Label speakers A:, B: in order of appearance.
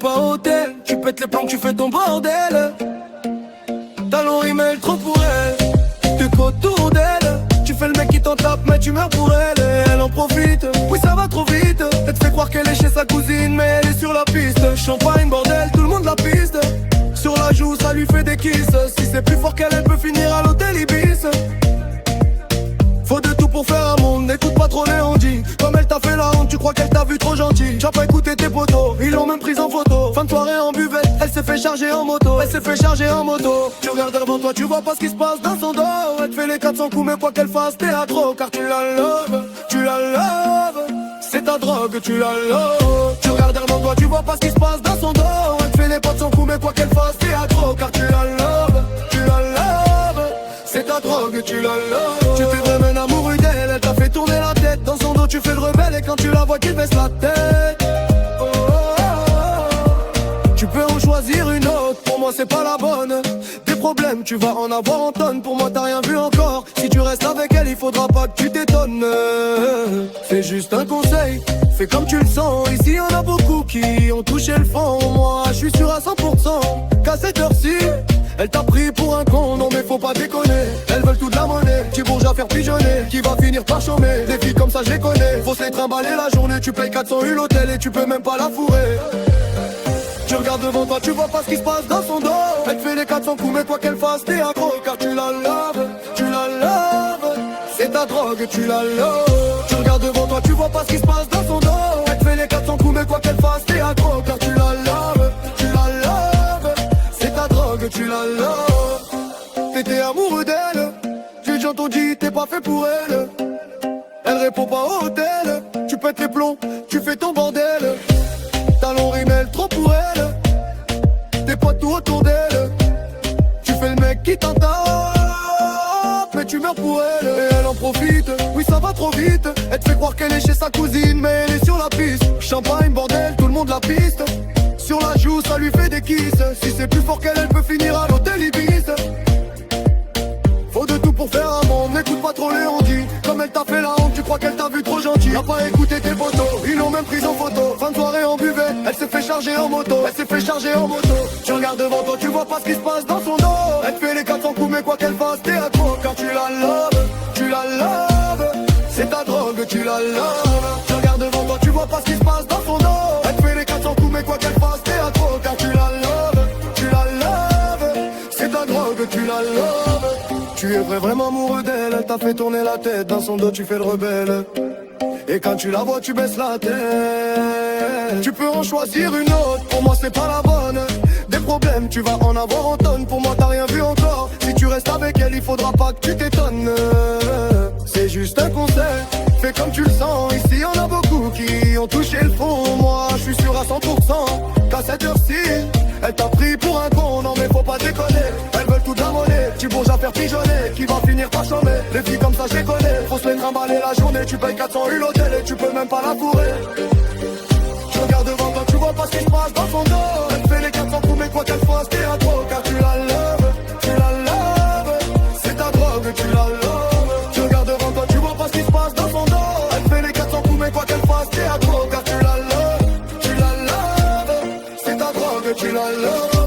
A: pas au hôtel. Tu pètes les plombs, tu fais ton bordel. Talon email trop pour elle. Tu qu'autour d'elle. Tu fais le mec qui t'en tape mais tu meurs pour elle. Et elle en profite, oui ça va trop vite. Elle te fait croire qu'elle est chez sa cousine mais elle est sur la piste. Champagne bordel, tout le monde la piste. Sur la joue ça lui fait des kisses. Si c'est plus fort qu'elle, elle peut finir à l'hôtel Ibis. Faut de tout pour faire un monde, n'écoute pas trop les ondits. Comme elle t'a fait la honte, tu crois qu'elle t'a vu trop gentil. T'as pas écouté tes potos, ils l'ont même prise en photo. Fin de soirée en buvette, elle s'est fait charger en moto. Elle s'est fait charger en moto. Tu regardes devant toi, tu vois pas ce qui se passe dans son dos. Elle te fait les 400 coups, mais quoi qu'elle fasse, t'es accro. Car tu la loves, tu la loves. C'est ta drogue, tu la loves. Tu regardes devant toi, tu vois pas ce qui se passe dans son dos. Elle te fait les 400 coups, mais quoi qu'elle fasse, t'es accro. Car tu la loves, tu la loves. C'est ta drogue, tu la loves. Tu t'es vraiment amoureux d'elle, elle t'a fait tourner la tête. Dans son dos tu fais le rebelle et quand tu la vois tu baisses la tête. Oh, oh, oh. Tu peux en choisir une autre, pour moi c'est pas la bonne. Des problèmes tu vas en avoir en tonnes, pour moi t'as rien vu encore. Si tu restes avec elle il faudra pas que tu t'étonnes. C'est juste un conseil, fais comme tu le sens. Ici y'en a beaucoup qui ont touché le fond. Moi je suis sûr à 100% qu'à cette heure-ci elle t'a pris pour un con, non mais faut pas déconner. Elles veulent toute la monnaie, petit bourge à faire pigeonner. Qui va finir par chômer, des filles comme ça je les connais. Faut se les trimballer la journée, tu payes 400 € l'hôtel et tu peux même pas la fourrer. Tu regardes devant toi, tu vois pas ce qui se passe dans son dos. Elle te fait les 400 coups, mais quoi qu'elle fasse, t'es accro. Car tu la loves, tu la loves. C'est ta drogue, tu la loves. Tu regardes devant toi, tu vois pas ce qui se passe dans son dos. Elle te fait les 400 coups, mais quoi qu'elle fasse, t'es accro. Car tu la loves, tu la loves. C'est ta drogue, tu la loves. T'étais amoureux d'elle, tu déjà t'en dit, t'es pas fait pour elle. Elle répond pas au hôtel, tu pètes les plombs, tu fais ton bordel. Talon rimel trop pour elle, t'es pas tout autour d'elle. Tu fais le mec qui t'en tape, mais tu meurs pour elle. Et elle en profite, oui ça va trop vite. Elle te fait croire qu'elle est chez sa cousine, mais elle est sur la piste. Champagne bordel, tout le monde la piste. Sur la joue ça lui fait des kisses. Si c'est plus fort qu'elle, elle peut finir à l'hôtel Ibis. Faut de tout pour faire un monde, n'écoute pas trop les ondits. Comme elle t'a fait la honte, tu crois qu'elle t'a vu trop gentil. T'as pas écouté tes potos, ils l'ont même prise en photo. Fin de soirée en buvette, elle s'est fait charger en moto. Elle s'est fait charger en moto. Tu regardes devant toi, tu vois pas ce qui se passe dans son dos. Elle te fait les 400 coups, mais quoi qu'elle fasse, t'es accro. Car tu la loves, tu la loves. C'est ta drogue, tu la loves. Tu regardes devant toi, tu vois pas ce qui se passe dans son dos. Elle te fait les 400 coups, mais quoi qu'elle fasse, t'es accro. Car tu la loves, tu la loves. C'est ta drogue, tu la loves. Tu es vraiment amoureux d'elle, elle t'a fait tourner la tête. Dans son dos tu fais le rebelle. Et quand tu la vois tu baisses la tête. Tu peux en choisir une autre, pour moi c'est pas la bonne. Des problèmes tu vas en avoir en tonnes, pour moi t'as rien vu encore. Si tu restes avec elle il faudra pas que tu t'étonnes. C'est juste un conseil, fais comme tu le sens. Ici y'en a beaucoup qui ont touché le fond. Moi je suis sûr à 100% qu'à cette heure-ci elle t'a pris pour un con, non mais faut pas déconner. Elles veulent toute la monnaie, tu bourges à faire pigeonner. Qui va finir par chômer, les filles comme ça je les connais. Faut se les trimballer la journée, tu payes 400 € l'hôtel et tu peux même pas la fourrer. Tu regardes devant toi, tu vois pas ce qui se passe dans son dos. Elle te fait les 400 coups, mais quoi qu'elle fasse, t'es accro. Car tu la loves, tu la loves. C'est ta drogue, tu la loves. Tu regardes devant toi, tu vois pas ce qui se passe dans son dos. Elle te fait les 400 coups, mais quoi qu'elle fasse, t'es accro. Car tu la loves, tu la loves. C'est ta drogue, tu la loves.